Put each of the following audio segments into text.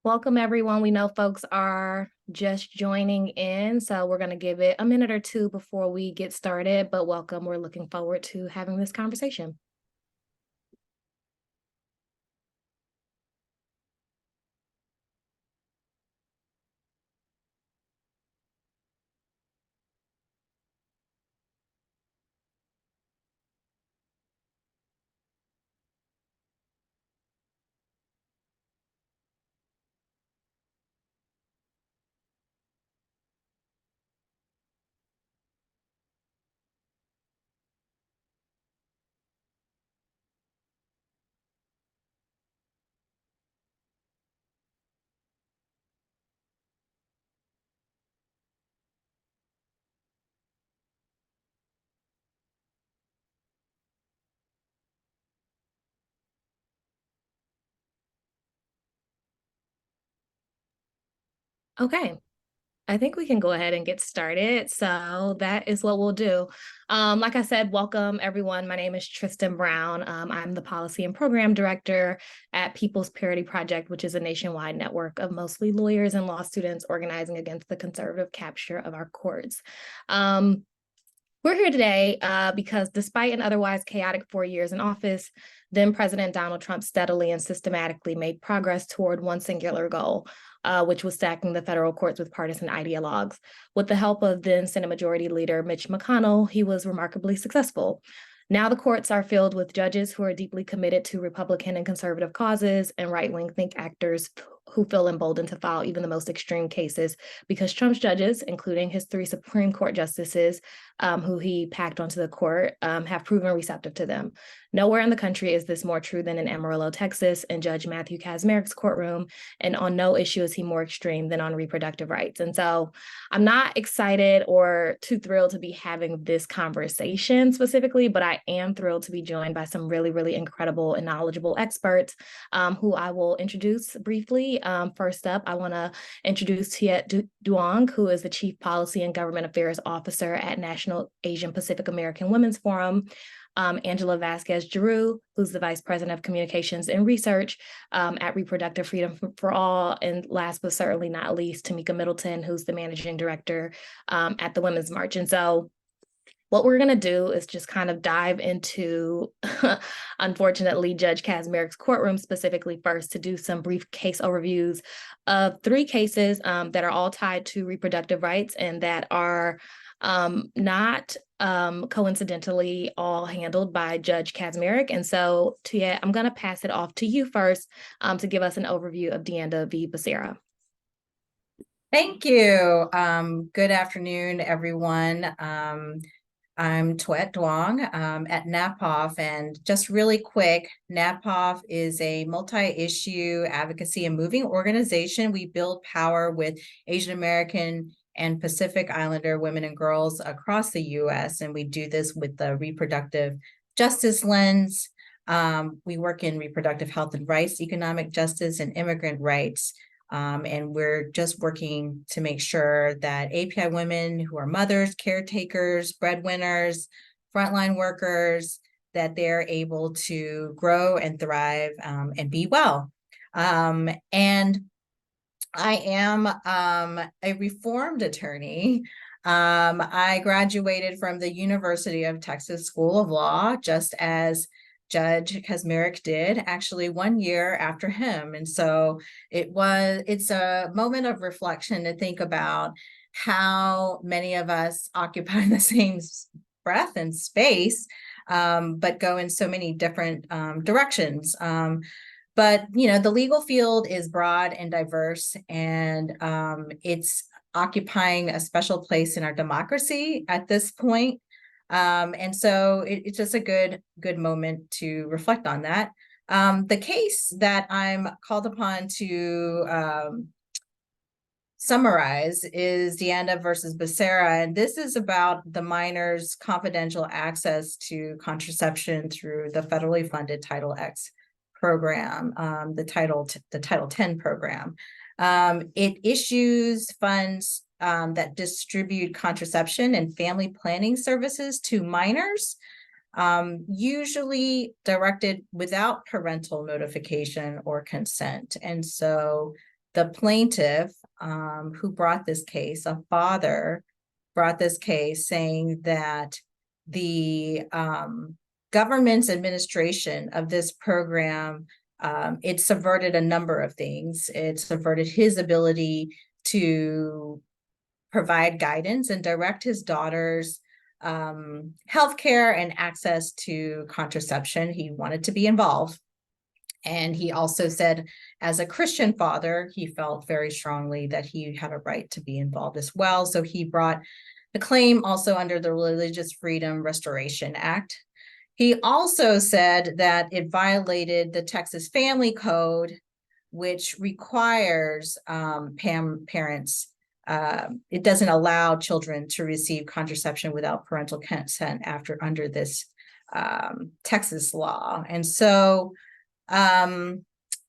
Welcome, everyone. We know folks are just joining in, so we're going to give it a minute or two before we get started, but welcome. We're looking forward to having this conversation. Okay. I think we can go ahead and get started. So that is what we'll do. Like I said, welcome everyone. My name is Tristan Brown. I'm the Policy and Program Director at People's Parity Project, which is a nationwide network of mostly lawyers and law students organizing against the conservative capture of our courts. We're here today because despite an otherwise chaotic 4 years in office, then President Donald Trump steadily and systematically made progress toward one singular goal, which was stacking the federal courts with partisan ideologues. With the help of then Senate Majority Leader Mitch McConnell, he was remarkably successful. Now the courts are filled with judges who are deeply committed to Republican and conservative causes and right-wing think actors who feel emboldened to file even the most extreme cases because Trump's judges, including his 3 Supreme Court justices who he packed onto the court, have proven receptive to them. Nowhere in the country is this more true than in Amarillo, Texas, in Judge Matthew Kacsmaryk's courtroom, and on no issue is he more extreme than on reproductive rights. And so I'm not excited or too thrilled to be having this conversation specifically, but I am thrilled to be joined by some really, really incredible and knowledgeable experts who I will introduce briefly. First up, I want to introduce Thiet Duong, who is the Chief Policy and Government Affairs Officer at National Asian Pacific American Women's Forum. Angela Vasquez-Giroux, who's the Vice President of Communications and Research at Reproductive Freedom for All. And last but certainly not least, Tamika Middleton, who's the Managing Director at the Women's March. And so what we're going to do is just kind of dive into, unfortunately, Judge Kacsmaryk's courtroom specifically first to do some brief case overviews of 3 cases that are all tied to reproductive rights and that are not coincidentally all handled by Judge Kacsmaryk. And so, Tia, I'm going to pass it off to you first to give us an overview of Deanda v. Becerra. Thank you. Good afternoon, everyone. I'm Thiet Duong at NAPAWF, and just really quick, NAPAWF is a multi-issue advocacy and moving organization. We build power with Asian American and Pacific Islander women and girls across the U.S., and we do this with the reproductive justice lens. We work in reproductive health and rights, economic justice, and immigrant rights. And we're just working to make sure that API women who are mothers, caretakers, breadwinners, frontline workers, that they're able to grow and thrive and be well. And I am a reformed attorney. I graduated from the University of Texas School of Law, just as Judge Kacsmaryk did, actually 1 year after him. And so it's a moment of reflection to think about how many of us occupy the same breath and space, but go in so many different directions. But, you know, the legal field is broad and diverse, and it's occupying a special place in our democracy at this point. And so it's just a good moment to reflect on that. The case that I'm called upon to summarize is Deanda versus Becerra, and this is about the minors' confidential access to contraception through the federally funded Title X program, the Title 10 program. It issues funds that distribute contraception and family planning services to minors, usually directed without parental notification or consent. And so the plaintiff who brought this case, a father, brought this case saying that the government's administration of this program, it subverted a number of things. It subverted his ability to provide guidance and direct his daughter's healthcare and access to contraception. He wanted to be involved. And he also said, as a Christian father, he felt very strongly that he had a right to be involved as well. So he brought the claim also under the Religious Freedom Restoration Act. He also said that it violated the Texas Family Code, which requires parents, it doesn't allow children to receive contraception without parental consent under this Texas law. And so in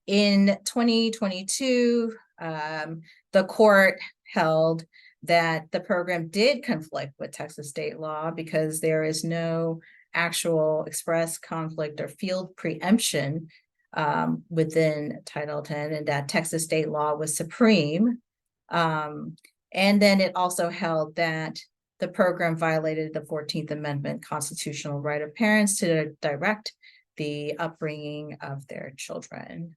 2022, the court held that the program did conflict with Texas state law because there is no actual express conflict or field preemption within Title X, and that Texas state law was supreme. And then it also held that the program violated the 14th Amendment constitutional right of parents to direct the upbringing of their children.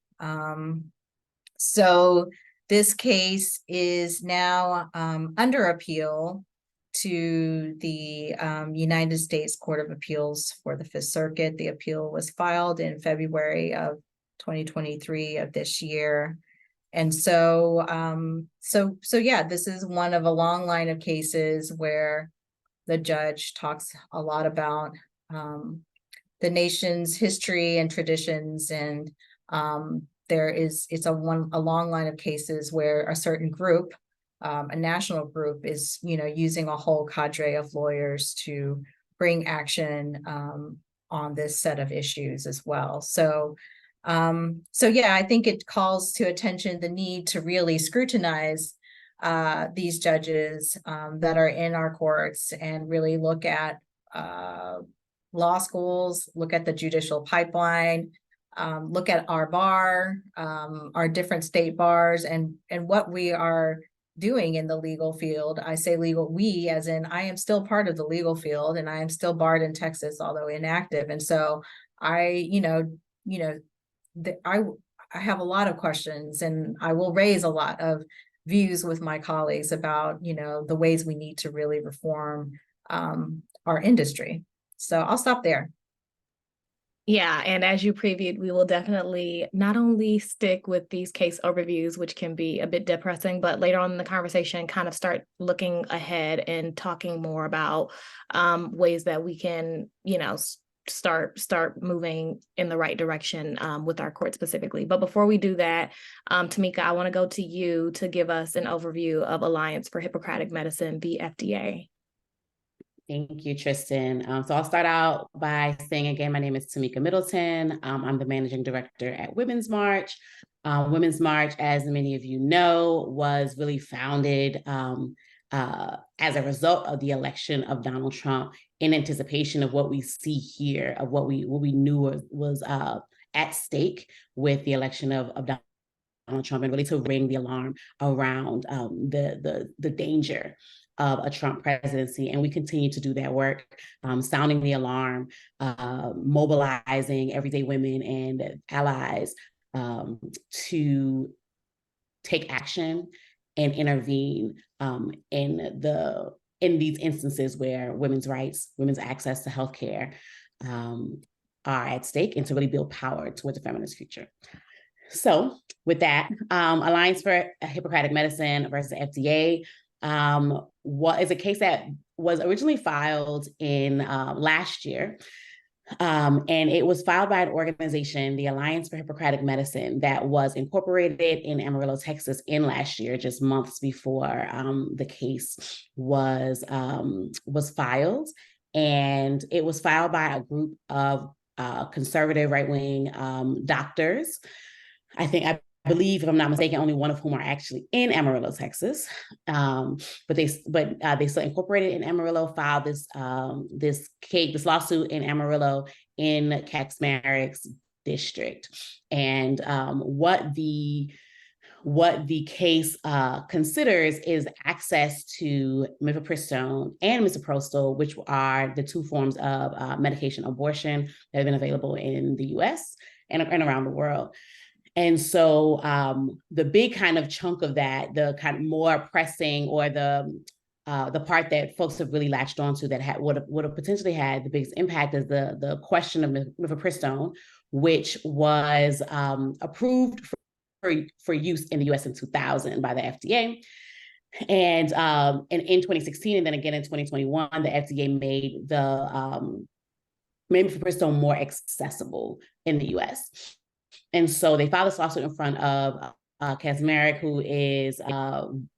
So this case is now under appeal to the United States Court of Appeals for the Fifth Circuit. The appeal was filed in February of 2023 of this year. And so, yeah, this is one of a long line of cases where the judge talks a lot about the nation's history and traditions, and it's a long line of cases where a certain group, a national group, is using a whole cadre of lawyers to bring action on this set of issues as well. So yeah, I think it calls to attention the need to really scrutinize these judges that are in our courts and really look at law schools, look at the judicial pipeline, look at our bar, our different state bars, and what we are doing in the legal field. I say legal, we as in I am still part of the legal field, and I am still barred in Texas, although inactive. And so I have a lot of questions, and I will raise a lot of views with my colleagues about, the ways we need to really reform our industry. So I'll stop there. Yeah, and as you previewed, we will definitely not only stick with these case overviews, which can be a bit depressing, but later on in the conversation, kind of start looking ahead and talking more about ways that we can, start moving in the right direction with our court specifically. But before we do that, Tamika, I want to go to you to give us an overview of Alliance for Hippocratic Medicine, the FDA. Thank you, Tristan. So I'll start out by saying again, my name is Tamika Middleton. I'm the managing director at Women's March. Women's March, as many of you know, was really founded as a result of the election of Donald Trump, in anticipation of what we see here, of what we knew was at stake with the election of Donald Trump, and really to ring the alarm around the danger of a Trump presidency. And we continue to do that work, sounding the alarm, mobilizing everyday women and allies to take action and intervene in these instances where women's rights, women's access to healthcare are at stake, and to really build power towards a feminist future. So with that, Alliance for Hippocratic Medicine versus FDA is a case that was originally filed in last year. And it was filed by an organization, the Alliance for Hippocratic Medicine, that was incorporated in Amarillo, Texas in last year, just months before the case was filed. And it was filed by a group of conservative right-wing doctors. I believe, if I'm not mistaken, only one of whom are actually in Amarillo, Texas. But they still incorporated in Amarillo, filed this lawsuit in Amarillo in Kacsmaryk's district. And what the what the case considers is access to mifepristone and misoprostol, which are the two forms of medication abortion that have been available in the US and around the world. And so the big kind of chunk of that, the kind of more pressing, or the part that folks have really latched onto that would have potentially had the biggest impact, is the question of mifepristone, which was approved for use in the US in 2000 by the FDA. And in 2016, and then again in 2021, the FDA made mifepristone more accessible in the US. And so they filed this lawsuit in front of Kacsmaryk, who is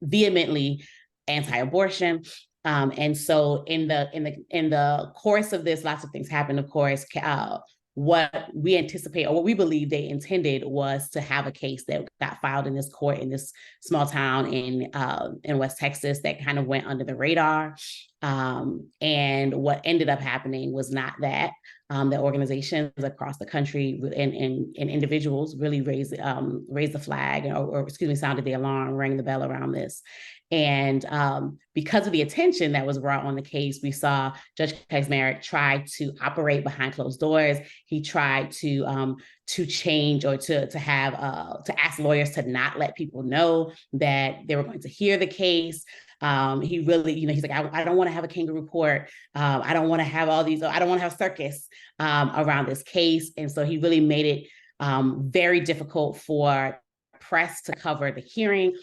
vehemently anti-abortion. And so in the course of this, lots of things happened, of course. What we anticipate, or what we believe they intended, was to have a case that got filed in this court in this small town in West Texas that kind of went under the radar. And what ended up happening was not that. The organizations across the country and individuals really raised the flag, or sounded the alarm, rang the bell around this. And because of the attention that was brought on the case, we saw Judge Kacsmaryk try to operate behind closed doors. He tried to change, or to ask lawyers to not let people know that they were going to hear the case. He really, he's like, I don't want to have a kangaroo court. I don't want to have all these, I don't want to have circus around this case. And so he really made it very difficult for press to cover the hearing,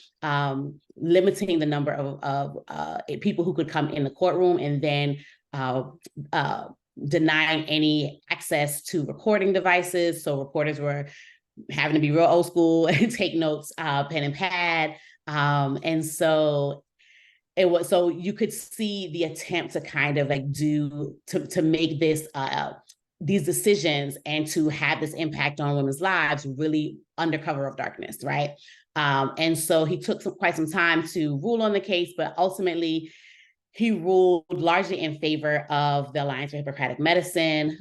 limiting the number of people who could come in the courtroom, and then denying any access to recording devices. So reporters were having to be real old school and take notes, pen and pad. And so it was, so you could see the attempt to kind of like to make this these decisions and to have this impact on women's lives really under cover of darkness, right? And so he took quite some time to rule on the case, but ultimately he ruled largely in favor of the Alliance for Hippocratic Medicine,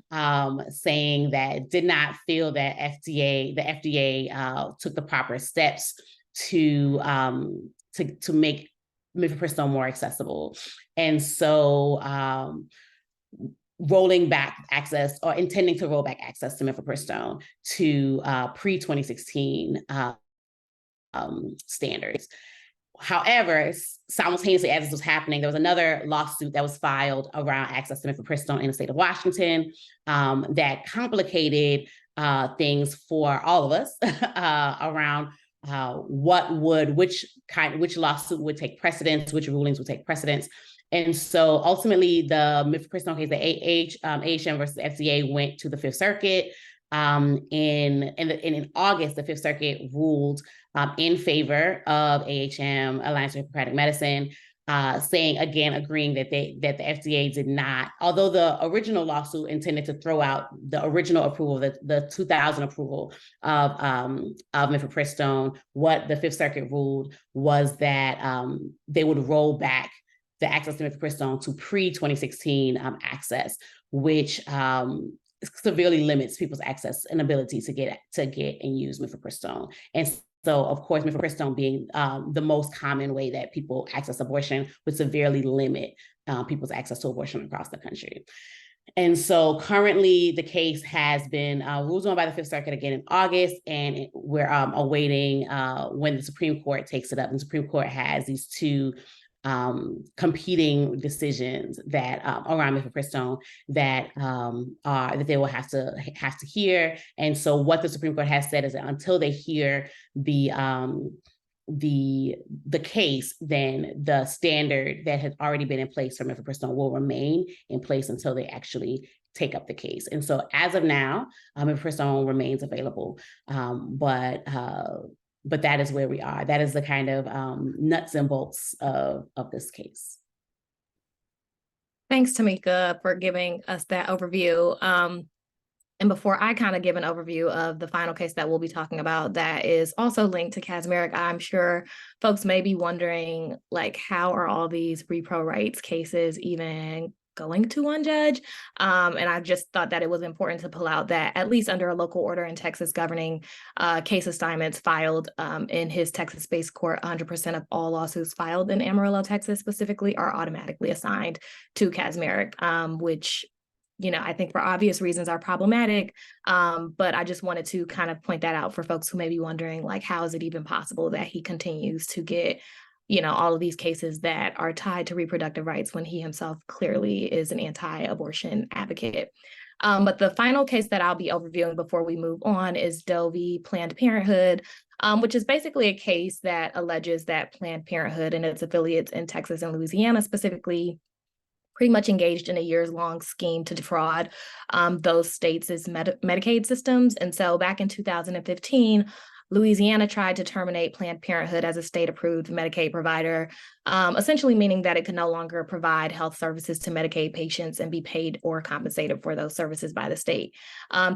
saying that did not feel that the FDA took the proper steps to make mifepristone more accessible. And so rolling back access, or intending to roll back access to mifepristone to pre-2016 standards. However, simultaneously as this was happening, there was another lawsuit that was filed around access to mifepristone in the state of Washington that complicated things for all of us around which lawsuit would take precedence, which rulings would take precedence. And so ultimately the mifepristone case, the AHM versus FDA, went to the Fifth Circuit. In August, the Fifth Circuit ruled in favor of AHM, Alliance for Hippocratic Medicine, saying, again, agreeing that the FDA did not, although the original lawsuit intended to throw out the original approval, the 2000 approval of mifepristone, what the Fifth Circuit ruled was that they would roll back the access to mifepristone to pre-2016 access, which severely limits people's access and ability to get and use mifepristone. And so, of course, mifepristone being the most common way that people access abortion would severely limit people's access to abortion across the country. And so currently the case has been ruled on by the Fifth Circuit again in August, and we're awaiting when the Supreme Court takes it up. And the Supreme Court has these two competing decisions that around mifepristone that they will have to hear. And so what the Supreme Court has said is that until they hear the case, then the standard that has already been in place for mifepristone will remain in place until they actually take up the case. And so as of now, mifepristone remains available, but that is where we are. That is the kind of nuts and bolts of this case. Thanks, Tamika, for giving us that overview. And before I kind of give an overview of the final case that we'll be talking about that is also linked to Kacsmaryk, I'm sure folks may be wondering, like, how are all these repro rights cases even going to one judge. And I just thought that it was important to pull out that at least under a local order in Texas governing case assignments filed in his Texas-based court, 100% of all lawsuits filed in Amarillo, Texas specifically are automatically assigned to Kacsmaryk, which, you know, I think for obvious reasons are problematic. But I just wanted to kind of point that out for folks who may be wondering, like, how is it even possible that he continues to get, you know, all of these cases that are tied to reproductive rights when he himself clearly is an anti-abortion advocate. But the final case that I'll be overviewing before we move on is Doe v. Planned Parenthood, which is basically a case that alleges that Planned Parenthood and its affiliates in Texas and Louisiana specifically pretty much engaged in a years-long scheme to defraud those states' Medicaid systems. And so back in 2015, Louisiana tried to terminate Planned Parenthood as a state-approved Medicaid provider, essentially meaning that it could no longer provide health services to Medicaid patients and be paid or compensated for those services by the state.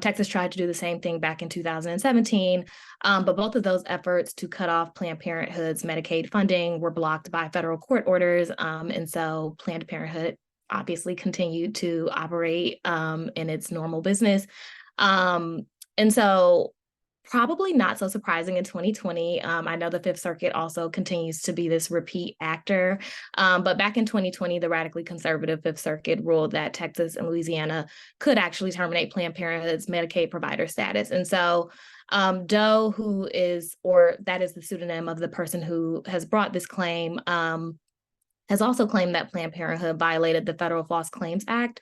Texas tried to do the same thing back in 2017, but both of those efforts to cut off Planned Parenthood's Medicaid funding were blocked by federal court orders, and so Planned Parenthood obviously continued to operate in its normal business. And so probably not so surprising in 2020. I know the Fifth Circuit also continues to be this repeat actor. But back in 2020, the radically conservative Fifth Circuit ruled that Texas and Louisiana could actually terminate Planned Parenthood's Medicaid provider status. And so Doe, who is, or that is the pseudonym of the person who has brought this claim, has also claimed that Planned Parenthood violated the Federal False Claims Act,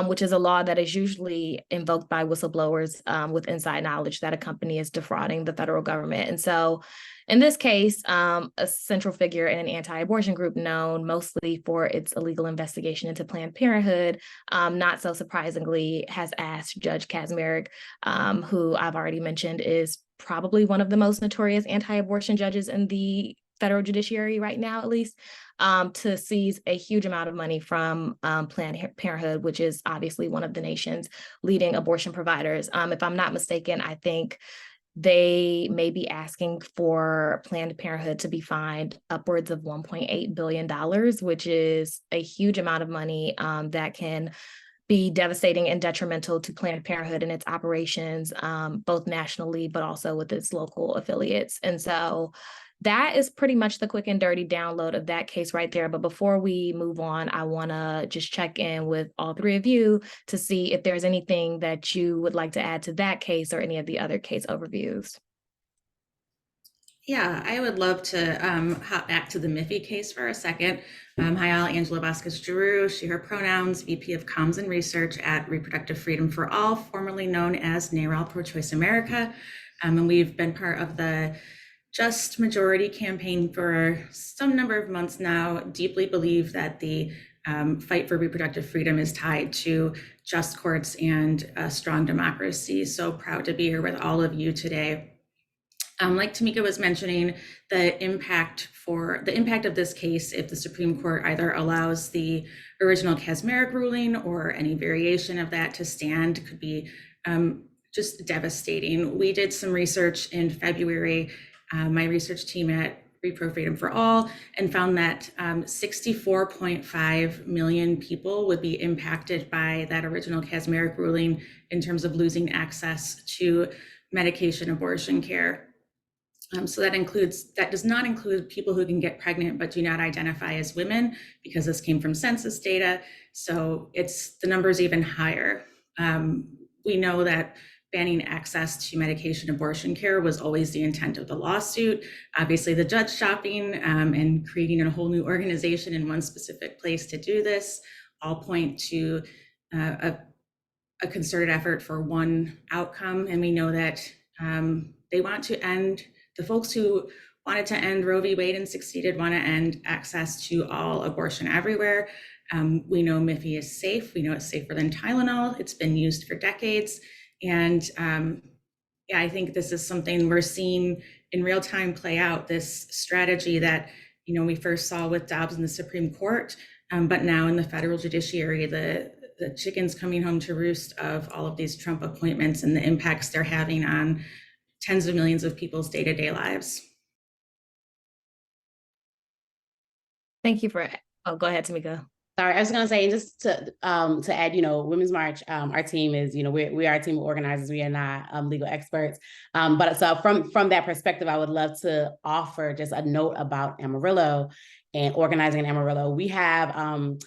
which is a law that is usually invoked by whistleblowers with inside knowledge that a company is defrauding the federal government. And so in this case, a central figure in an anti-abortion group known mostly for its illegal investigation into Planned Parenthood, not so surprisingly, has asked Judge Kacsmaryk, who I've already mentioned is probably one of the most notorious anti-abortion judges in the federal judiciary right now, at least, to seize a huge amount of money from Planned Parenthood, which is obviously one of the nation's leading abortion providers. If I'm not mistaken, I think they may be asking for Planned Parenthood to be fined upwards of $1.8 billion, which is a huge amount of money that can be devastating and detrimental to Planned Parenthood and its operations, both nationally, but also with its local affiliates. And so that is pretty much the quick and dirty download of that case right there. But before we move on, I want to just check in with all three of you to see if there's anything that you would like to add to that case or any of the other case overviews. Yeah, I would love to hop back to the Miffy case for a second. Hi, all, Angela Vasquez-Giroux, she, her pronouns, VP of Comms and Research at Reproductive Freedom For All, formerly known as NARAL Pro-Choice America. And we've been part of the Just Majority campaign for some number of months now. Deeply believe that the fight for reproductive freedom is tied to just courts and a strong democracy. So proud to be here with all of you today. Like Tamika was mentioning, the impact of this case, if the Supreme Court either allows the original Kacsmaryk ruling or any variation of that to stand, could be just devastating. We did some research in February, my research team at Reproductive Freedom For All, and found that 64.5 million people would be impacted by that original Kacsmaryk ruling in terms of losing access to medication abortion care. So that does not include people who can get pregnant but do not identify as women, because this came from census data. So the number's even higher. We know that banning access to medication abortion care was always the intent of the lawsuit. Obviously, the judge shopping and creating a whole new organization in one specific place to do this all point to a concerted effort for one outcome. And we know that they want to end, the folks who wanted to end Roe v. Wade and succeeded want to end access to all abortion everywhere. We know Miffy is safe. We know it's safer than Tylenol. It's been used for decades. And yeah, I think this is something we're seeing in real time play out, this strategy that, we first saw with Dobbs in the Supreme Court, but now in the federal judiciary, the chickens coming home to roost of all of these Trump appointments and the impacts they're having on tens of millions of people's day-to-day lives. Thank you for, oh, go ahead, Tamika. Sorry, I was going to say, and just to add, Women's March, our team is, we are a team of organizers. We are not legal experts. But so from that perspective, I would love to offer just a note about Amarillo and organizing in Amarillo. We have,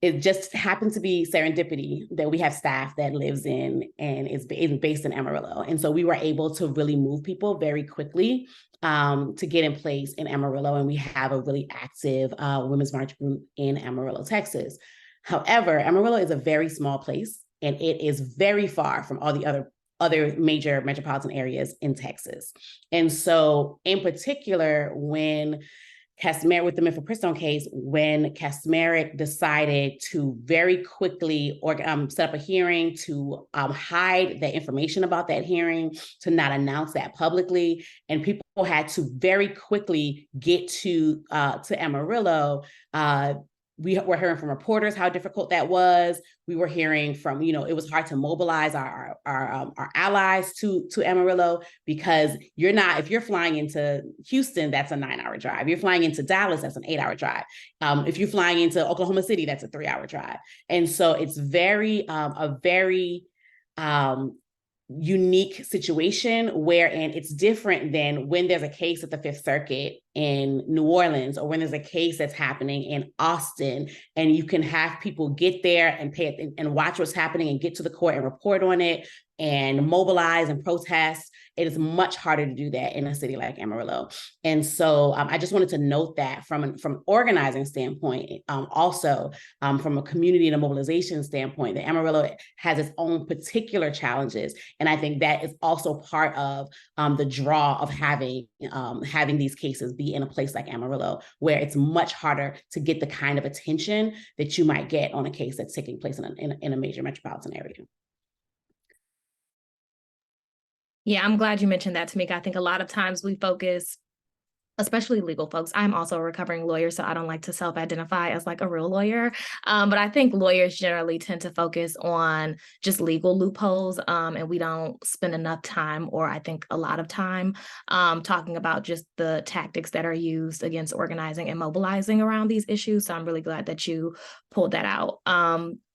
it just happens to be serendipity that we have staff that lives in and is based in Amarillo. And so we were able to really move people very quickly to get in place in Amarillo. And we have a really active Women's March group in Amarillo, Texas. However, Amarillo is a very small place, and it is very far from all the other major metropolitan areas in Texas. And so in particular, when Kacsmaryk, with the Mifepristone case, when Kacsmaryk decided to very quickly set up a hearing, to hide the information about that hearing, to not announce that publicly, and people had to very quickly get to Amarillo. We were hearing from reporters how difficult that was. We were hearing from, it was hard to mobilize our allies to Amarillo, because if you're flying into Houston, that's a 9-hour drive. You're flying into Dallas, that's an 8-hour drive. If you're flying into Oklahoma City, that's a 3-hour drive. And so it's a very unique situation wherein it's different than when there's a case at the Fifth Circuit in New Orleans, or when there's a case that's happening in Austin, and you can have people get there and and watch what's happening and get to the court and report on it and mobilize and protest. It is much harder to do that in a city like Amarillo. And so I just wanted to note that from an organizing standpoint, also from a community and a mobilization standpoint, that Amarillo has its own particular challenges. And I think that is also part of the draw of having these cases be in a place like Amarillo, where it's much harder to get the kind of attention that you might get on a case that's taking place in a major metropolitan area. Yeah, I'm glad you mentioned that, Tamika. I think a lot of times we focus, especially legal folks. I'm also a recovering lawyer, so I don't like to self-identify as like a real lawyer. But I think lawyers generally tend to focus on just legal loopholes, and we don't spend enough time, or I think a lot of time, talking about just the tactics that are used against organizing and mobilizing around these issues. So I'm really glad that you pulled that out.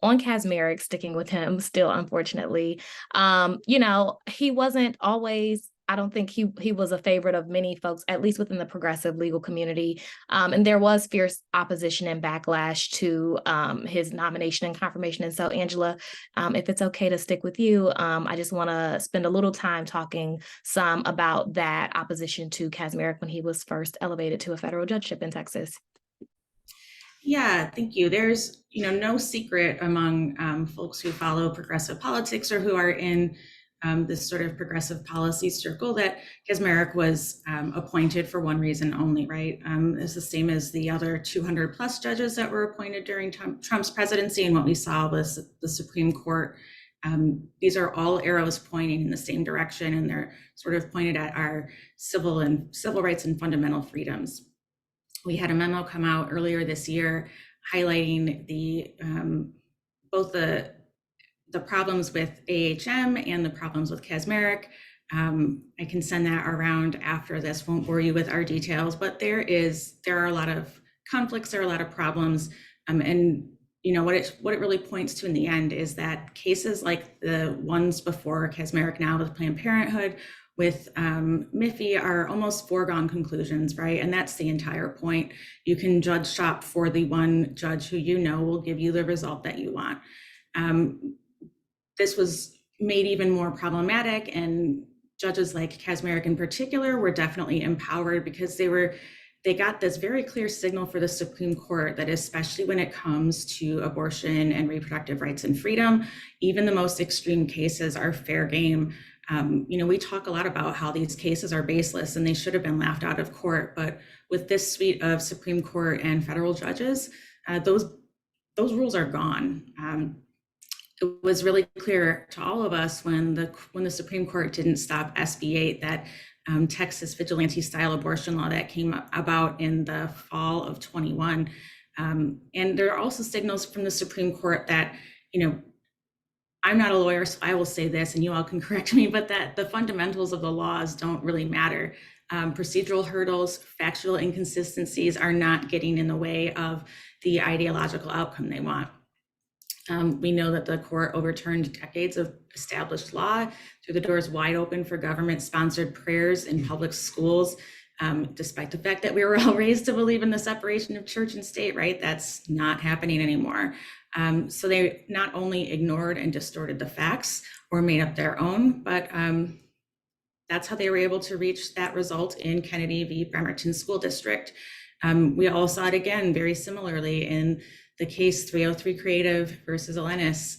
On Kacsmaryk, sticking with him still, unfortunately, he wasn't always, I don't think he was a favorite of many folks, at least within the progressive legal community. And there was fierce opposition and backlash to his nomination and confirmation. And so, Angela, if it's okay to stick with you, I just want to spend a little time talking some about that opposition to Kacsmaryk when he was first elevated to a federal judgeship in Texas. Yeah, thank you. There's, no secret among folks who follow progressive politics or who are in this sort of progressive policy circle that Kacsmaryk was appointed for one reason only, right? It's the same as the other 200 plus judges that were appointed during Trump's presidency. And what we saw was the Supreme Court. These are all arrows pointing in the same direction, and they're sort of pointed at our civil rights and fundamental freedoms. We had a memo come out earlier this year highlighting both the problems with AHM and the problems with Kacsmaryk. I can send that around after this, won't bore you with our details, but there are a lot of conflicts, there are a lot of problems. And what it really points to in the end is that cases like the ones before Kacsmaryk now with Planned Parenthood, with Miffy, are almost foregone conclusions, right? And that's the entire point. You can judge shop for the one judge who will give you the result that you want. This was made even more problematic, and judges like Kacsmaryk in particular were definitely empowered because they got this very clear signal for the Supreme Court that especially when it comes to abortion and reproductive rights and freedom, even the most extreme cases are fair game. We talk a lot about how these cases are baseless and they should have been laughed out of court, but with this suite of Supreme Court and federal judges, those rules are gone. It was really clear to all of us when the Supreme Court didn't stop SB 8, that Texas vigilante style abortion law that came about in the fall of 21. And there are also signals from the Supreme Court that, I'm not a lawyer, so I will say this, and you all can correct me, but that the fundamentals of the laws don't really matter. Procedural hurdles, factual inconsistencies are not getting in the way of the ideological outcome they want. We know that the court overturned decades of established law, threw the doors wide open for government-sponsored prayers in public schools, despite the fact that we were all raised to believe in the separation of church and state, right? That's not happening anymore. So they not only ignored and distorted the facts or made up their own, but that's how they were able to reach that result in Kennedy v. Bremerton School District. We all saw it again very similarly in the case 303 Creative versus Elenis,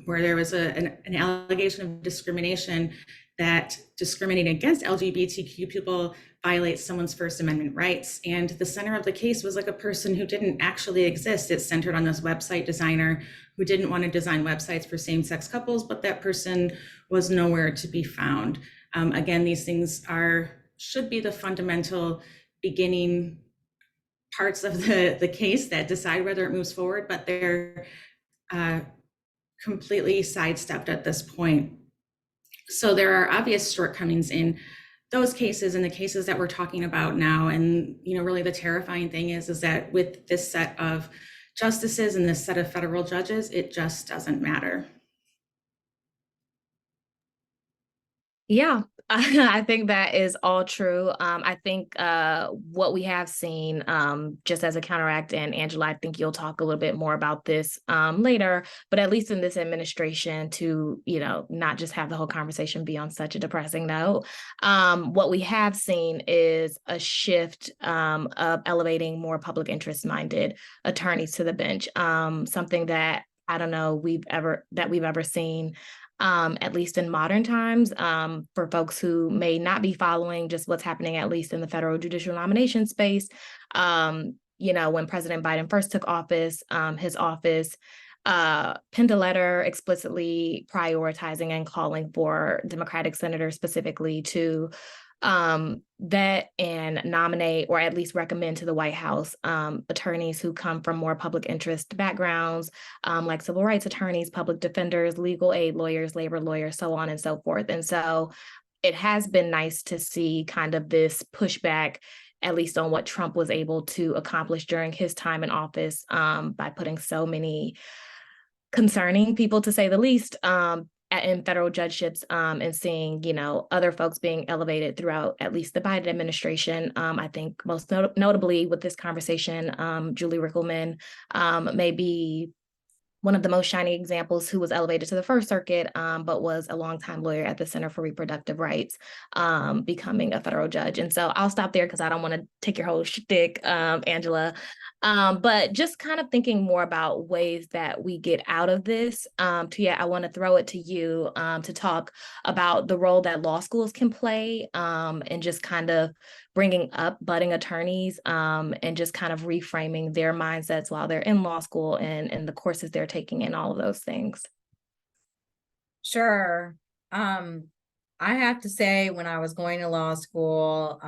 where there was an allegation of discrimination that discriminating against LGBTQ people violates someone's First Amendment rights. And the center of the case was like a person who didn't actually exist. It's centered on this website designer who didn't want to design websites for same-sex couples, but that person was nowhere to be found. Again, these things should be the fundamental beginning parts of the case that decide whether it moves forward, but they're completely sidestepped at this point. So there are obvious shortcomings in those cases and the cases that we're talking about now. And, really the terrifying thing is that with this set of justices and this set of federal judges, it just doesn't matter. Yeah, I think that is all true. I think what we have seen, just as a counteract, and Angela, I think you'll talk a little bit more about this later, but at least in this administration, to not just have the whole conversation be on such a depressing note, what we have seen is a shift of elevating more public interest minded attorneys to the bench, something that I don't know we've ever seen. At least in modern times, for folks who may not be following just what's happening, at least in the federal judicial nomination space. When President Biden first took office, his office penned a letter explicitly prioritizing and calling for Democratic senators specifically to vet and nominate, or at least recommend to the White House, attorneys who come from more public interest backgrounds, like civil rights attorneys, public defenders, legal aid lawyers, labor lawyers, so on and so forth. And so it has been nice to see kind of this pushback, at least on what Trump was able to accomplish during his time in office, by putting so many concerning people, to say the least, in federal judgeships, and seeing, other folks being elevated throughout at least the Biden administration. I think most notably with this conversation, Julie Rickleman may be one of the most shining examples, who was elevated to the First Circuit, but was a longtime lawyer at the Center for Reproductive Rights, becoming a federal judge. And so I'll stop there because I don't want to take your whole shtick, Angela. But just kind of thinking more about ways that we get out of this. I want to throw it to you to talk about the role that law schools can play, and just kind of bringing up budding attorneys, and just kind of reframing their mindsets while they're in law school and the courses they're taking and all of those things. Sure. I have to say, when I was going to law school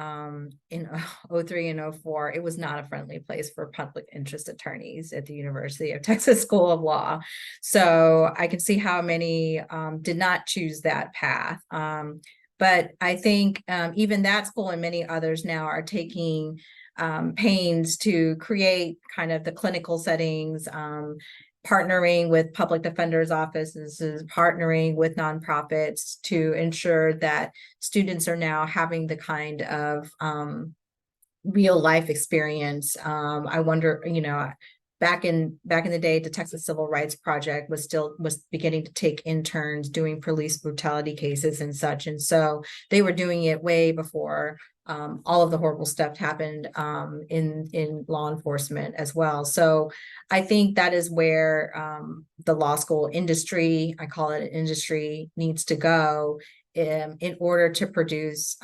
in 2003 and 2004, it was not a friendly place for public interest attorneys at the University of Texas School of Law. So I can see how many did not choose that path. But I think even that school and many others now are taking pains to create kind of the clinical settings, partnering with public defenders' offices, partnering with nonprofits to ensure that students are now having the kind of real life experience. I wonder, back in the day, the Texas Civil Rights Project was beginning to take interns doing police brutality cases and such. And so they were doing it way before all of the horrible stuff happened in law enforcement as well. So I think that is where the law school industry, I call it an industry, needs to go in order to produce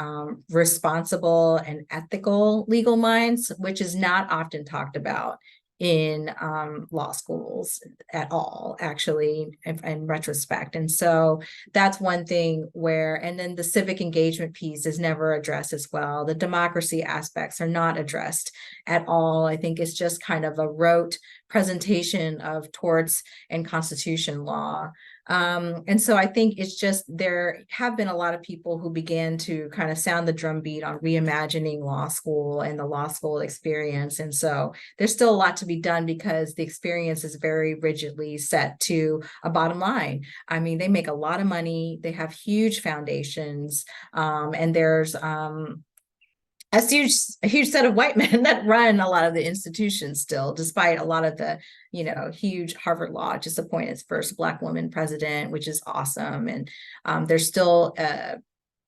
responsible and ethical legal minds, which is not often talked about in law schools at all, actually, in retrospect. And so that's one thing where, and then the civic engagement piece is never addressed as well. The democracy aspects are not addressed at all. I think it's just kind of a rote presentation of torts and constitution law. And so I think it's just, there have been a lot of people who began to kind of sound the drumbeat on reimagining law school and the law school experience. And so there's still a lot to be done because the experience is very rigidly set to a bottom line. I mean, they make a lot of money, they have huge foundations, and there's a huge set of white men that run a lot of the institutions still, despite a lot of the, huge Harvard Law just appointed its first Black woman president, which is awesome. And there's still a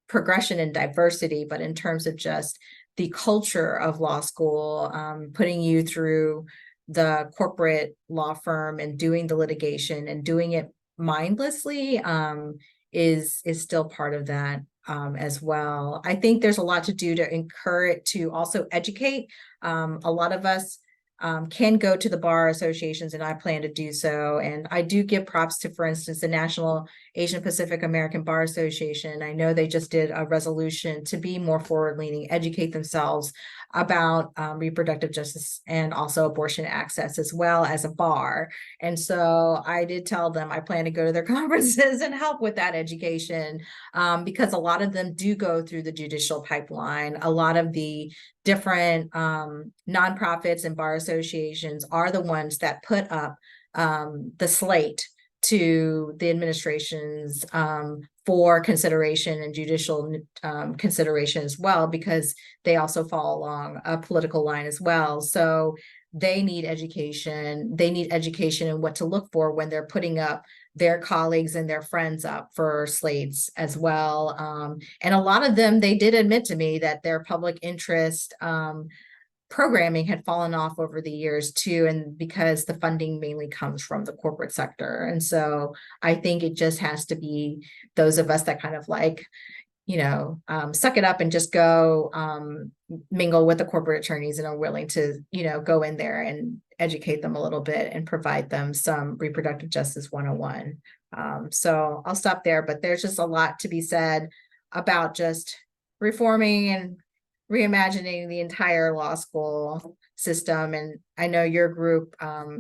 progression in diversity, but in terms of just the culture of law school, putting you through the corporate law firm and doing the litigation and doing it mindlessly is still part of that. As well. I think there's a lot to do to encourage, to also educate. A lot of us can go to the bar associations, and I plan to do so. And I do give props to, for instance, the National Asian Pacific American Bar Association. I know they just did a resolution to be more forward-leaning, educate themselves about reproductive justice and also abortion access, as well as a bar. And so I did tell them I plan to go to their conferences and help with that education, because a lot of them do go through the judicial pipeline. A lot of the different nonprofits and bar associations are the ones that put up the slate to the administrations for consideration and judicial consideration as well, because they also fall along a political line as well. So they need education. They need education in what to look for when they're putting up their colleagues and their friends up for slates as well. And a lot of them, they did admit to me that their public interest programming had fallen off over the years too, and because the funding mainly comes from the corporate sector. And so I think it just has to be those of us that kind of like, suck it up and just go mingle with the corporate attorneys and are willing to, go in there and educate them a little bit and provide them some reproductive justice 101. So I'll stop there, but there's just a lot to be said about just reforming and reimagining the entire law school system. And I know your group,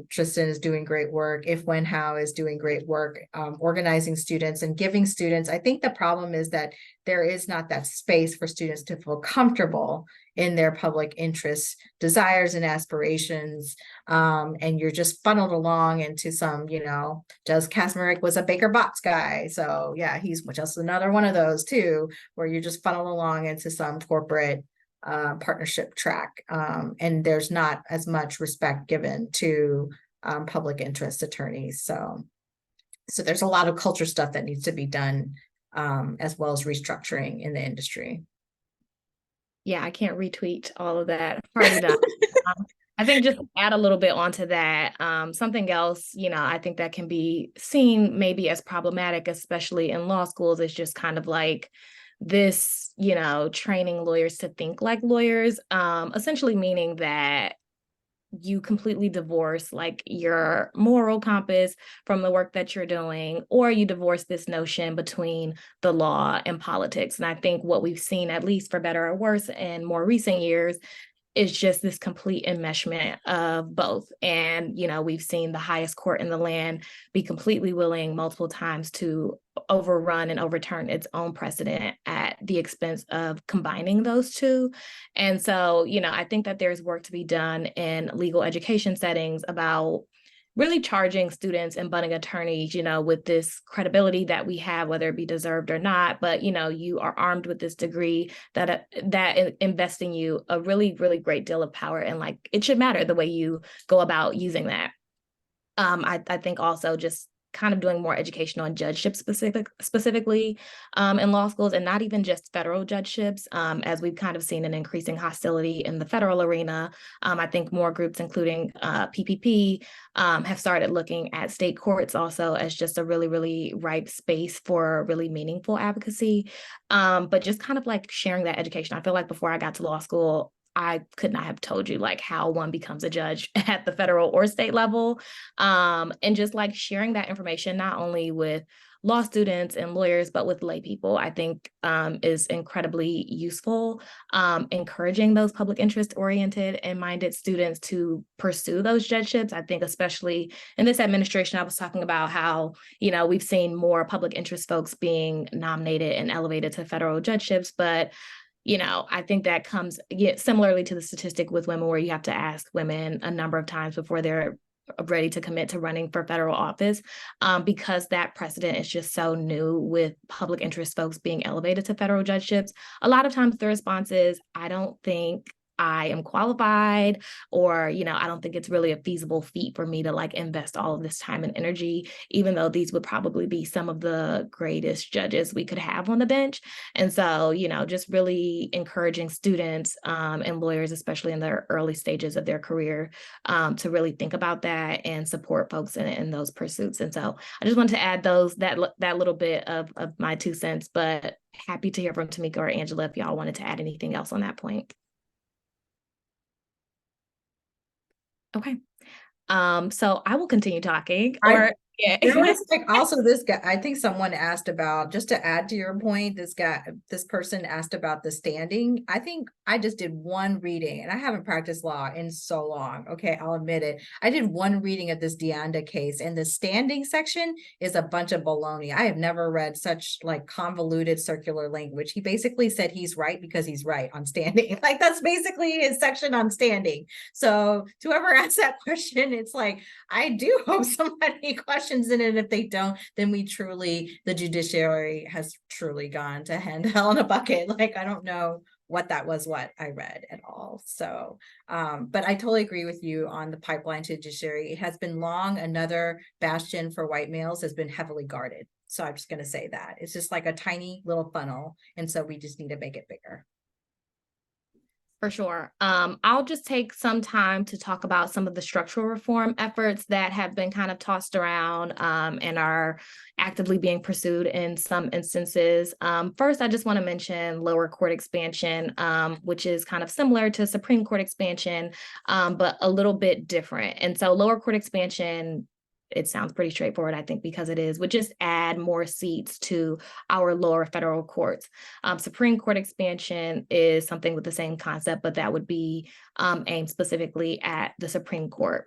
Tristan, is doing great work. If, When, How is doing great work, organizing students and giving students. I think the problem is that there is not that space for students to feel comfortable in their public interest, desires and aspirations. And you're just funneled along into some, Judge Kacsmaryk was a Baker Botts guy. So yeah, he's just another one of those too, where you're just funneled along into some corporate partnership track, and there's not as much respect given to public interest attorneys. So there's a lot of culture stuff that needs to be done, as well as restructuring in the industry. Yeah, I can't retweet all of that. I think just to add a little bit onto that, something else, I think that can be seen maybe as problematic, especially in law schools, is just kind of like this, training lawyers to think like lawyers, essentially meaning that you completely divorce like your moral compass from the work that you're doing, or you divorce this notion between the law and politics. And I think what we've seen, at least for better or worse in more recent years, is just this complete enmeshment of both. And, we've seen the highest court in the land be completely willing multiple times to overrun and overturn its own precedent at the expense of combining those two. And so, I think that there's work to be done in legal education settings about really charging students and budding attorneys, with this credibility that we have, whether it be deserved or not, but, you are armed with this degree that invests in you a really, really great deal of power. And like, it should matter the way you go about using that. I think also just kind of doing more education on judgeship specifically in law schools, and not even just federal judgeships, as we've kind of seen an increasing hostility in the federal arena. I think more groups, including PPP, have started looking at state courts also as just a really, really ripe space for really meaningful advocacy. But just kind of like sharing that education. I feel like before I got to law school, I could not have told you like how one becomes a judge at the federal or state level. And just like sharing that information, not only with law students and lawyers, but with lay people, I think is incredibly useful. Encouraging those public interest oriented and minded students to pursue those judgeships. I think especially in this administration, I was talking about how, we've seen more public interest folks being nominated and elevated to federal judgeships, but I think that comes similarly to the statistic with women, where you have to ask women a number of times before they're ready to commit to running for federal office, because that precedent is just so new with public interest folks being elevated to federal judgeships. A lot of times the response is, I don't think I am qualified, or, I don't think it's really a feasible feat for me to like invest all of this time and energy, even though these would probably be some of the greatest judges we could have on the bench. And so, just really encouraging students and lawyers, especially in their early stages of their career, to really think about that and support folks in those pursuits. And so I just wanted to add that little bit of my 2 cents, but happy to hear from Tamika or Angela if y'all wanted to add anything else on that point. Okay. So I will continue talking. There was like also this guy, I think someone asked about, just to add to your point, this person asked about the standing. I think I just did one reading, and I haven't practiced law in so long. Okay, I'll admit it. I did one reading of this Deanda case, and the standing section is a bunch of baloney. I have never read such like convoluted circular language. He basically said he's right because he's right on standing. Like that's basically his section on standing. So to whoever asked that question, it's like, I do hope somebody questions in it. If they don't, then the judiciary has truly gone to hell in a bucket. Like, I don't know what I read at all. So, but I totally agree with you on the pipeline to judiciary. It has been long. Another bastion for white males has been heavily guarded. So I'm just going to say that it's just like a tiny little funnel. And so we just need to make it bigger. For sure. I'll just take some time to talk about some of the structural reform efforts that have been kind of tossed around and are actively being pursued in some instances. First, I just want to mention lower court expansion, which is kind of similar to Supreme Court expansion, but a little bit different. And so lower court expansion, it sounds pretty straightforward, I think, because it is, would just add more seats to our lower federal courts. Supreme Court expansion is something with the same concept, but that would be aimed specifically at the Supreme Court.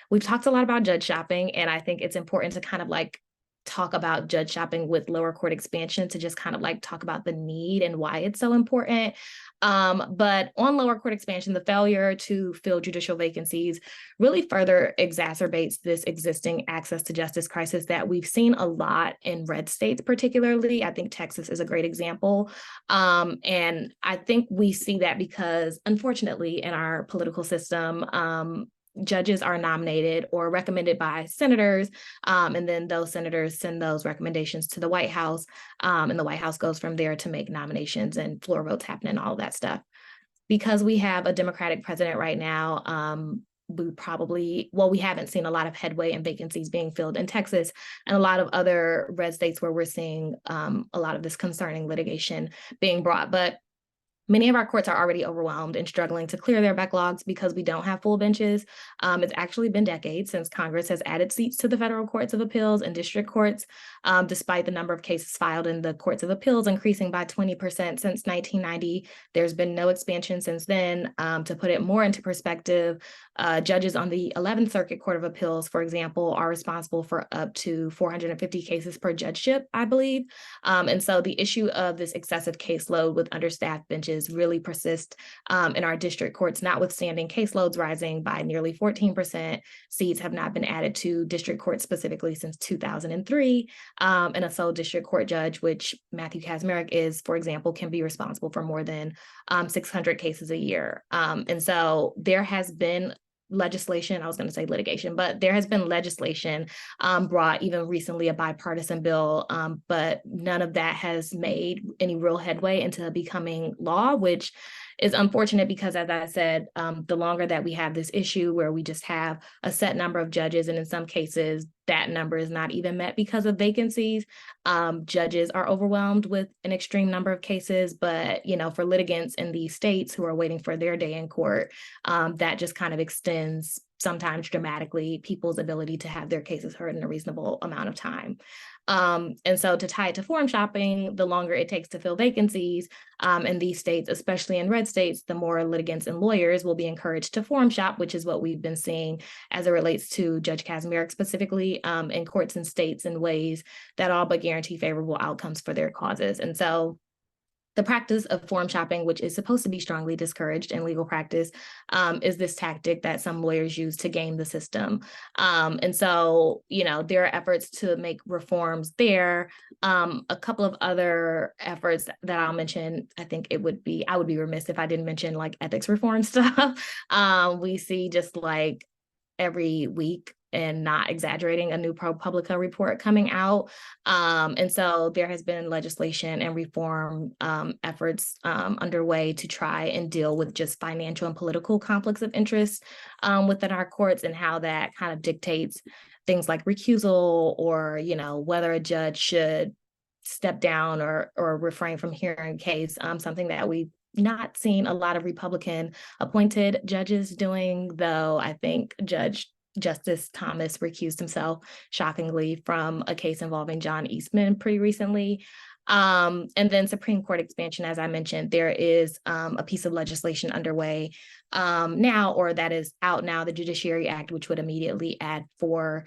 We've talked a lot about judge shopping, and I think it's important to kind of like talk about judge shopping with lower court expansion to just kind of like talk about the need and why it's so important. But on lower court expansion, the failure to fill judicial vacancies really further exacerbates this existing access to justice crisis that we've seen a lot in red states, particularly. I think Texas is a great example. And I think we see that because, unfortunately, in our political system, judges are nominated or recommended by senators, and then those senators send those recommendations to the White House, and the White House goes from there to make nominations and floor votes happen and all that stuff. Because we have a Democratic president right now, we haven't seen a lot of headway in vacancies being filled in Texas and a lot of other red states where we're seeing a lot of this concerning litigation being brought. But many of our courts are already overwhelmed and struggling to clear their backlogs because we don't have full benches. It's actually been decades since Congress has added seats to the federal courts of appeals and district courts, despite the number of cases filed in the courts of appeals increasing by 20% since 1990. There's been no expansion since then. To put it more into perspective, judges on the 11th Circuit Court of Appeals, for example, are responsible for up to 450 cases per judgeship, I believe. And so the issue of this excessive caseload with understaffed benches really persist in our district courts, notwithstanding caseloads rising by nearly 14%. Seats have not been added to district courts specifically since 2003. And a sole district court judge, which Matthew Kacsmaryk is, for example, can be responsible for more than 600 cases a year. And so there has been legislation, I was going to say litigation, but there has been legislation brought, even recently a bipartisan bill, but none of that has made any real headway into becoming law, which is unfortunate because, as I said, the longer that we have this issue where we just have a set number of judges, and in some cases that number is not even met because of vacancies, judges are overwhelmed with an extreme number of cases. But, for litigants in these states who are waiting for their day in court, that just kind of extends sometimes dramatically people's ability to have their cases heard in a reasonable amount of time. And so to tie it to forum shopping, the longer it takes to fill vacancies in these states, especially in red states, the more litigants and lawyers will be encouraged to forum shop, which is what we've been seeing as it relates to Judge Kacsmaryk specifically in courts and states in ways that all but guarantee favorable outcomes for their causes. And so the practice of forum shopping, which is supposed to be strongly discouraged in legal practice, is this tactic that some lawyers use to game the system. And so, there are efforts to make reforms there. A couple of other efforts that I'll mention, I think I would be remiss if I didn't mention like ethics reform stuff. We see just like every week, and not exaggerating, a new ProPublica report coming out. And so there has been legislation and reform efforts underway to try and deal with just financial and political conflicts of interest within our courts, and how that kind of dictates things like recusal, or, whether a judge should step down or refrain from hearing a case, something that we've not seen a lot of Republican appointed judges doing, though I think Justice Thomas recused himself, shockingly, from a case involving John Eastman pretty recently. And then Supreme Court expansion, as I mentioned, there is a piece of legislation underway now, or that is out now, the Judiciary Act, which would immediately add 4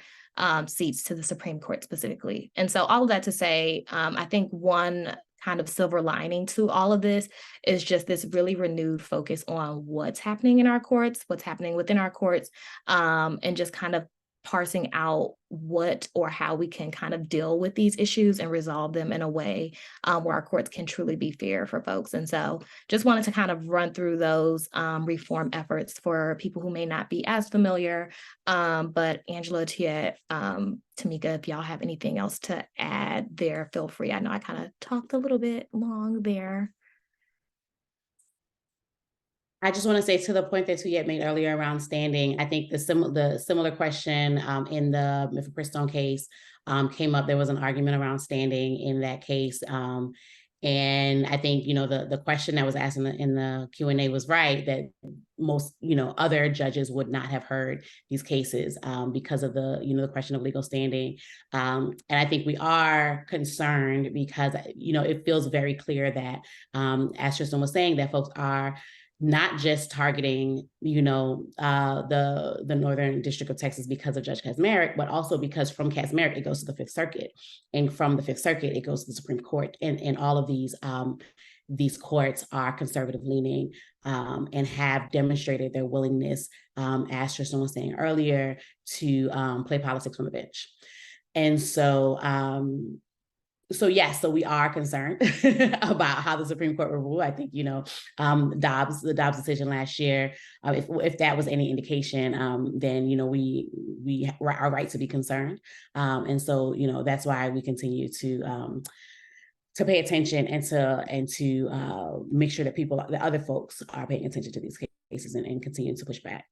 seats to the Supreme Court specifically. And so all of that to say, I think one kind of silver lining to all of this is just this really renewed focus on what's happening in our courts, what's happening within our courts, and just kind of parsing out what or how we can kind of deal with these issues and resolve them in a way where our courts can truly be fair for folks. And so just wanted to kind of run through those reform efforts for people who may not be as familiar. But Angela, Tiet, Tamika, if y'all have anything else to add there, feel free. I know I kind of talked a little bit long there. I just want to say, to the point that Tuyet made earlier around standing, I think the similar question in the Mifepristone case came up. There was an argument around standing in that case. And I think, the question that was asked in the Q&A was right, that most, other judges would not have heard these cases because of the question of legal standing. And I think we are concerned because, it feels very clear that, as Tristan was saying, that folks are not just targeting, the Northern District of Texas because of Judge Kacsmaryk, but also because from Kacsmaryk, it goes to the Fifth Circuit. And from the Fifth Circuit, it goes to the Supreme Court. And all of these courts are conservative leaning and have demonstrated their willingness, as Tristan was saying earlier, to play politics on the bench. And so, so we are concerned about how the Supreme Court will rule. I think, the Dobbs decision last year, if that was any indication, then, we are right to be concerned. And so, that's why we continue to pay attention and to make sure that the other folks are paying attention to these cases and continue to push back.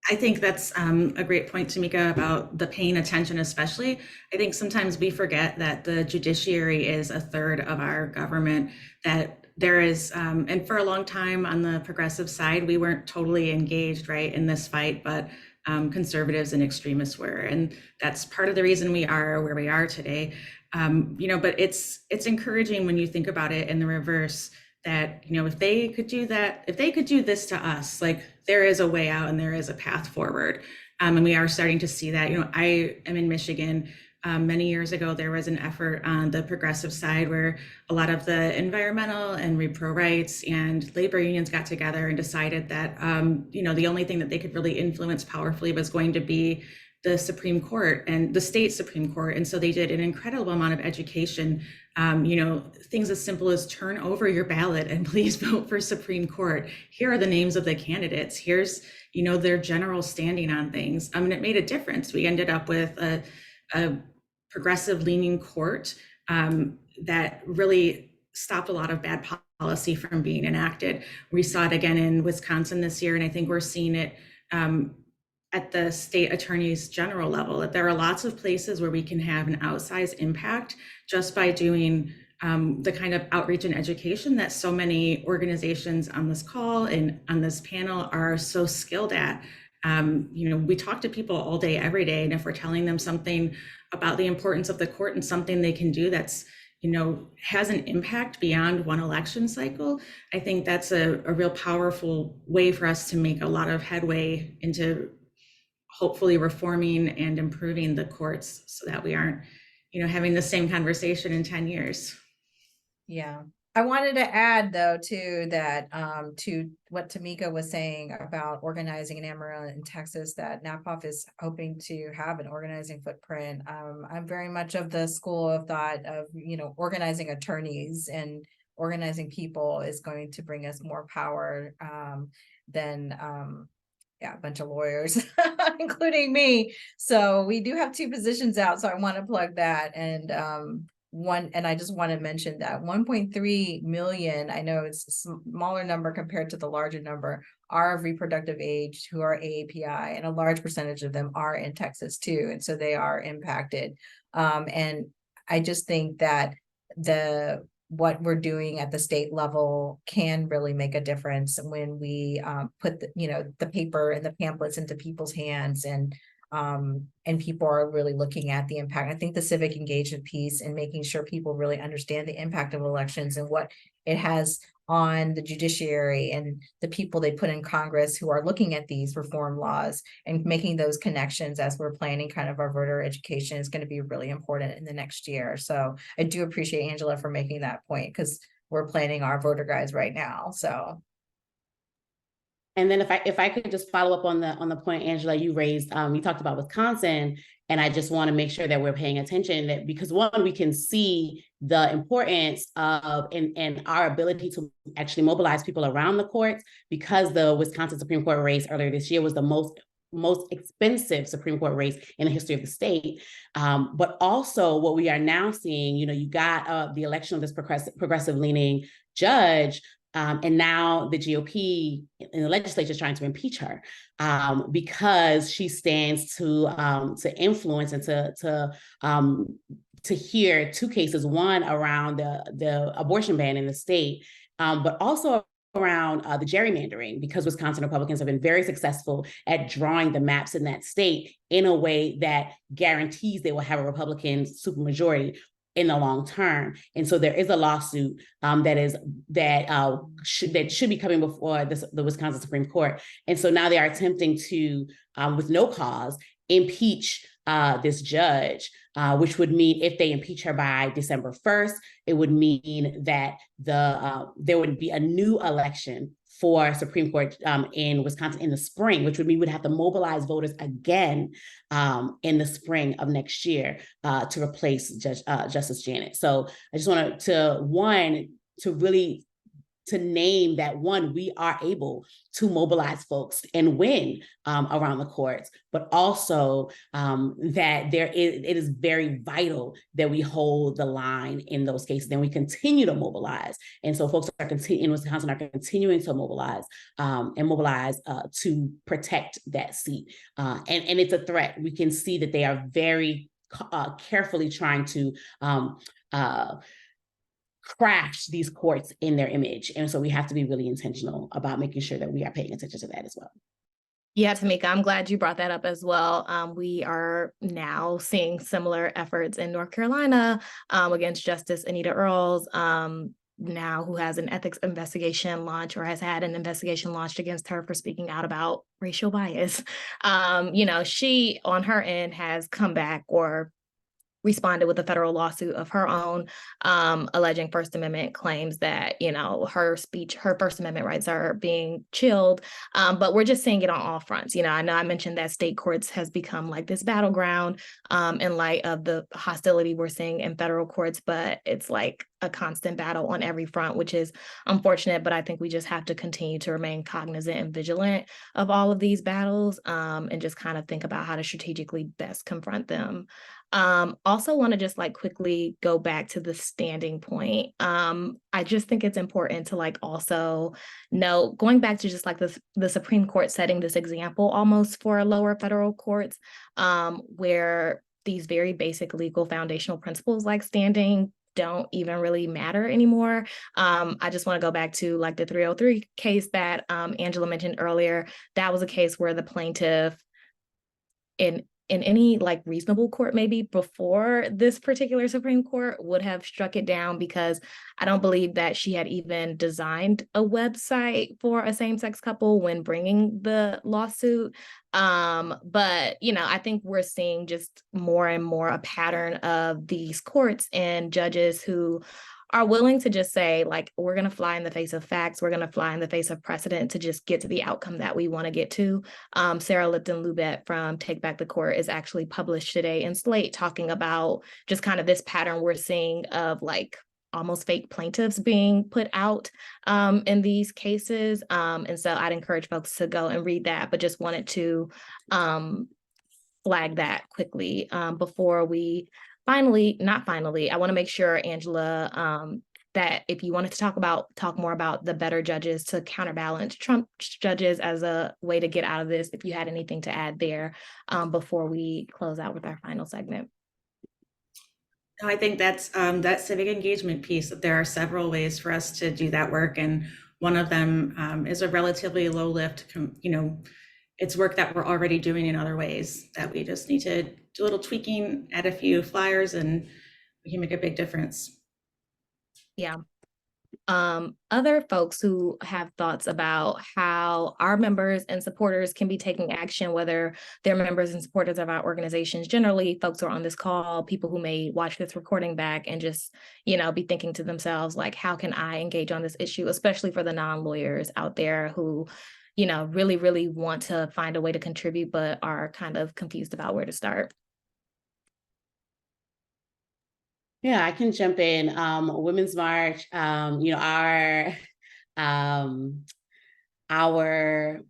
I think that's a great point, Tamika, about the paying attention, especially. I think sometimes we forget that the judiciary is a third of our government, that there is, and for a long time on the progressive side, we weren't totally engaged, right, in this fight, but conservatives and extremists were. And that's part of the reason we are where we are today. But it's encouraging when you think about it in the reverse, that, if they could do that, if they could do this to us, like, there is a way out and there is a path forward. And we are starting to see that. I am in Michigan. Many years ago, there was an effort on the progressive side where a lot of the environmental and repro rights and labor unions got together and decided that, the only thing that they could really influence powerfully was going to be the Supreme Court and the state Supreme Court. And so they did an incredible amount of education, things as simple as turn over your ballot and please vote for Supreme Court. Here are the names of the candidates. Here's, their general standing on things. It made a difference. We ended up with a progressive leaning court that really stopped a lot of bad policy from being enacted. We saw it again in Wisconsin this year, and I think we're seeing it at the state attorneys general level, that there are lots of places where we can have an outsized impact just by doing the kind of outreach and education that so many organizations on this call and on this panel are so skilled at. We talk to people all day, every day, and if we're telling them something about the importance of the court and something they can do that's has an impact beyond one election cycle, I think that's a real powerful way for us to make a lot of headway into hopefully reforming and improving the courts so that we aren't, having the same conversation in 10 years. Yeah. I wanted to add though too that to what Tamika was saying about organizing in Amarillo in Texas, that NAPOF is hoping to have an organizing footprint. I'm very much of the school of thought of organizing attorneys and organizing people is going to bring us more power than a bunch of lawyers, including me. So we do have 2 positions out. So I want to plug that. And I just want to mention that 1.3 million, I know it's a smaller number compared to the larger number, are of reproductive age who are AAPI, and a large percentage of them are in Texas too. And so they are impacted. And I just think that what we're doing at the state level can really make a difference when we put the paper and the pamphlets into people's hands, and people are really looking at the impact. I think the civic engagement piece and making sure people really understand the impact of elections and what it has on the judiciary and the people they put in Congress who are looking at these reform laws, and making those connections as we're planning kind of our voter education is going to be really important in the next year. So I do appreciate Angela for making that point, because we're planning our voter guides right now. So. And then if I could just follow up on the point, Angela, you raised, you talked about Wisconsin, and I just want to make sure that we're paying attention, that because one, we can see the importance of and our ability to actually mobilize people around the courts, because the Wisconsin Supreme Court race earlier this year was the most expensive Supreme Court race in the history of the state. But also what we are now seeing, you got the election of this progressive leaning judge. And now the GOP in the legislature is trying to impeach her because she stands to influence and to hear 2 cases, one around the abortion ban in the state, but also around the gerrymandering, because Wisconsin Republicans have been very successful at drawing the maps in that state in a way that guarantees they will have a Republican supermajority in the long term. And so there is a lawsuit that should be coming before the Wisconsin Supreme Court. And so now they are attempting to, with no cause, impeach this judge, which would mean, if they impeach her by December 1st, it would mean that there would be a new election for Supreme Court in Wisconsin in the spring, which would mean we'd have to mobilize voters again in the spring of next year to replace Justice Janet. So I just wanted to name that, one, we are able to mobilize folks and win around the courts, but also that it is very vital that we hold the line in those cases, and we continue to mobilize. And so folks in Wisconsin are continuing to mobilize to protect that seat. And it's a threat. We can see that they are very carefully trying to crash these courts in their image. And so we have to be really intentional about making sure that we are paying attention to that as well. Yeah, Tamika, I'm glad you brought that up as well. We are now seeing similar efforts in North Carolina against Justice Anita Earls, now who has an ethics investigation launched, or has had an investigation launched against her for speaking out about racial bias. She on her end has come back or responded with a federal lawsuit of her own, alleging First Amendment claims that, her speech, her First Amendment rights are being chilled. But we're just seeing it on all fronts. I know I mentioned that state courts has become like this battleground in light of the hostility we're seeing in federal courts, but it's like a constant battle on every front, which is unfortunate. But I think we just have to continue to remain cognizant and vigilant of all of these battles, and just kind of think about how to strategically best confront them. also want to just like quickly go back to the standing point. I just think it's important to like also note, going back to just like the Supreme Court setting this example almost for lower federal courts, where these very basic legal foundational principles like standing don't even really matter anymore. I just want to go back to like the 303 case that Angela mentioned earlier. That was a case where the plaintiff in any like reasonable court, maybe before this particular Supreme Court, would have struck it down, because I don't believe that she had even designed a website for a same-sex couple when bringing the lawsuit. But, you know, I think we're seeing just more and more a pattern of these courts and judges who are willing to just say, like, we're going to fly in the face of facts, we're going to fly in the face of precedent to just get to the outcome that we want to get to. Sarah Lipton-Lubet from Take Back the Court is actually published today in Slate, talking about just kind of this pattern we're seeing of like almost fake plaintiffs being put out in these cases. And so I'd encourage folks to go and read that, but just wanted to flag that quickly before we I want to make sure, Angela, that if you wanted to talk more about the better judges to counterbalance Trump judges as a way to get out of this, if you had anything to add there before we close out with our final segment. I think that's that civic engagement piece, that there are several ways for us to do that work. And one of them is a relatively low lift, it's work that we're already doing in other ways that we just need to do a little tweaking, add a few flyers, and we can make a big difference. Yeah. Other folks who have thoughts about how our members and supporters can be taking action, whether they're members and supporters of our organizations generally, folks who are on this call, people who may watch this recording back and just, be thinking to themselves, like, how can I engage on this issue, especially for the non-lawyers out there who, really, really want to find a way to contribute, but are kind of confused about where to start. Yeah, I can jump in. Women's March, our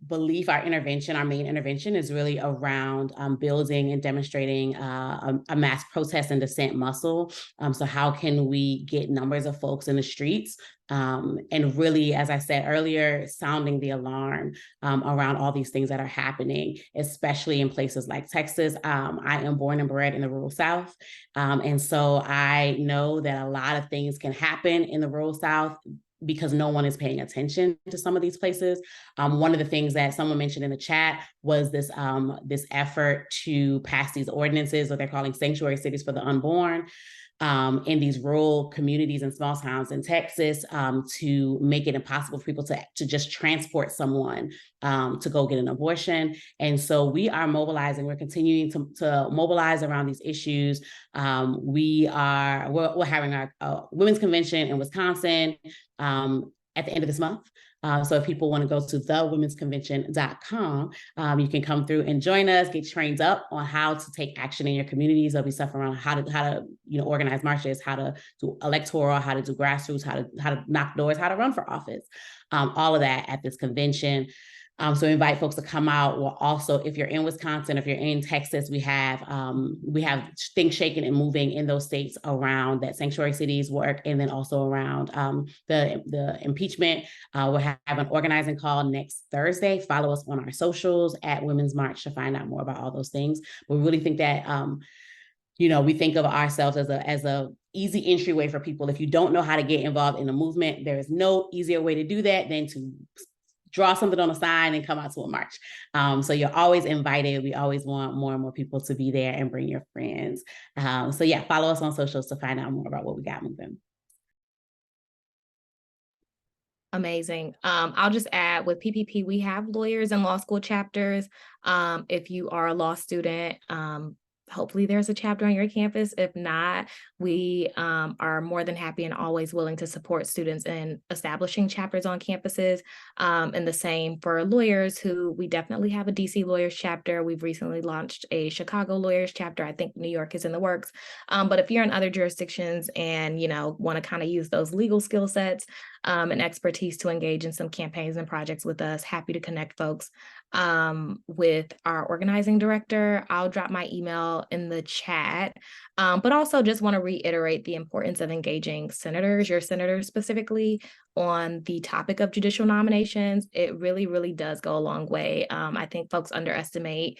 belief, our main intervention is really around building and demonstrating a mass protest and dissent muscle. So how can we get numbers of folks in the streets and really, as I said earlier, sounding the alarm around all these things that are happening, especially in places like Texas. I am born and bred in the rural South. And so I know that a lot of things can happen in the rural South because no one is paying attention to some of these places. One of the things that someone mentioned in the chat was this effort to pass these ordinances, what they're calling sanctuary cities for the unborn, in these rural communities and small towns in Texas, to make it impossible for people to just transport someone to go get an abortion. And so we are mobilizing. We're continuing to mobilize around these issues. We're having our women's convention in Wisconsin at the end of this month. So if people want to go to thewomensconvention.com, you can come through and join us, get trained up on how to take action in your communities. There'll be stuff around how to organize marches, how to do electoral, how to do grassroots, how to knock doors, how to run for office, all of that at this convention. So we invite folks to come out. We'll also, if you're in Wisconsin, if you're in Texas, we have things shaking and moving in those states around that sanctuary cities work, and then also around the impeachment. We'll have an organizing call next Thursday. Follow us on our socials at Women's March to find out more about all those things. We really think that we think of ourselves as a easy entryway for people. If you don't know how to get involved in a movement, there is no easier way to do that than to draw something on a sign and come out to a march. So you're always invited. We always want more and more people to be there and bring your friends. So yeah, follow us on socials to find out more about what we got moving. Amazing. I'll just add, with PPP, we have lawyers and law school chapters. If you are a law student, hopefully there's a chapter on your campus. If not, we are more than happy and always willing to support students in establishing chapters on campuses. And the same for lawyers, who we definitely have a DC lawyers chapter. We've recently launched a Chicago lawyers chapter. I think New York is in the works. But if you're in other jurisdictions and want to kind of use those legal skill sets, and expertise to engage in some campaigns and projects with us. Happy to connect folks with our organizing director. I'll drop my email in the chat, but also just want to reiterate the importance of engaging senators, your senators specifically, on the topic of judicial nominations. It really, really does go a long way. I think folks underestimate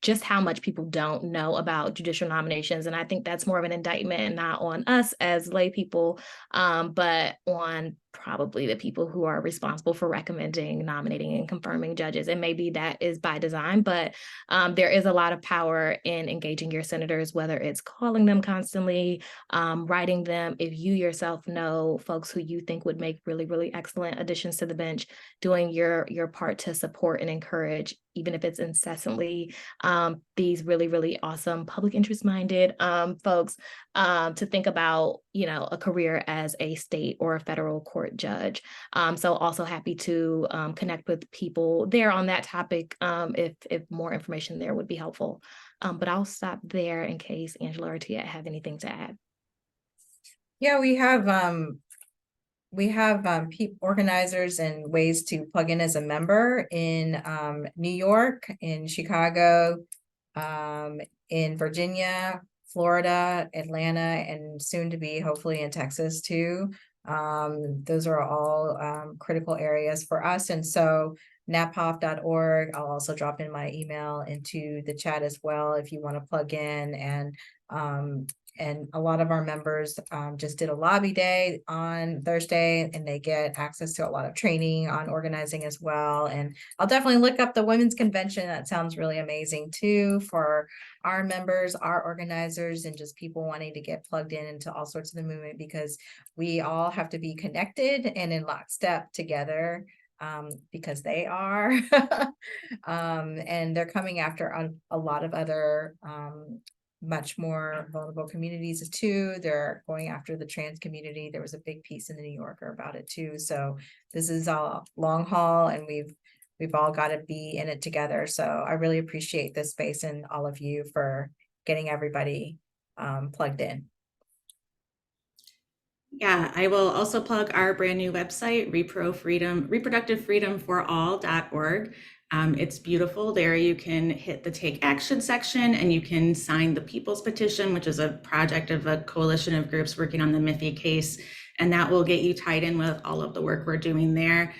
just how much people don't know about judicial nominations. And I think that's more of an indictment, not on us as lay people, but on probably the people who are responsible for recommending, nominating, and confirming judges. And maybe that is by design, but there is a lot of power in engaging your senators, whether it's calling them constantly, writing them. If you yourself know folks who you think would make really, really excellent additions to the bench, doing your part to support and encourage, even if it's incessantly, these really, really awesome public interest minded folks to think about, a career as a state or a federal court judge. So also happy to connect with people there on that topic if more information there would be helpful. But I'll stop there in case Angela or Tiet have anything to add. Yeah, we have organizers and ways to plug in as a member in New York, in Chicago, in Virginia, Florida, Atlanta, and soon to be hopefully in Texas too. Those are all critical areas for us. And so naphof.org, I'll also drop in my email into the chat as well if you want to plug in. And a lot of our members just did a lobby day on Thursday, and they get access to a lot of training on organizing as well. And I'll definitely look up the Women's Convention. That sounds really amazing too for our members, our organizers, and just people wanting to get plugged in into all sorts of the movement, because we all have to be connected and in lockstep together. Because they are, and they're coming after a lot of other much more vulnerable communities too. They're going after the trans community. There was a big piece in the New Yorker about it too. So this is all long haul, and we've all got to be in it together. So I really appreciate this space and all of you for getting everybody plugged in. Yeah, I will also plug our brand new website, reproductivefreedomforall.org. It's beautiful. There you can hit the take action section and you can sign the People's Petition, which is a project of a coalition of groups working on the Miffy case. And that will get you tied in with all of the work we're doing there.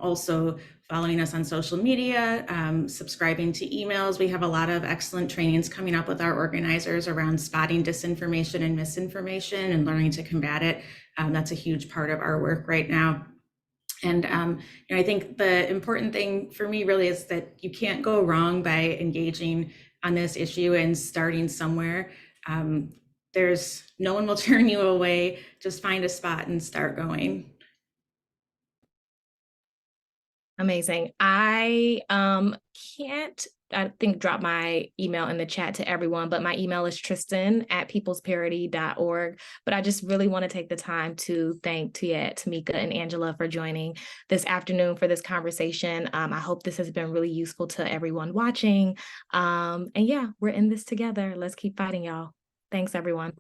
Also following us on social media, subscribing to emails. We have a lot of excellent trainings coming up with our organizers around spotting disinformation and misinformation and learning to combat it. That's a huge part of our work right now. And I think the important thing for me really is that you can't go wrong by engaging on this issue and starting somewhere. There's no one will turn you away. Just find a spot and start going. Amazing. I think drop my email in the chat to everyone, but my email is tristan@peoplesparity.org. But I just really want to take the time to thank Tiet, Tamika, and Angela for joining this afternoon for this conversation. I hope this has been really useful to everyone watching. And yeah, we're in this together. Let's keep fighting, y'all. Thanks, everyone.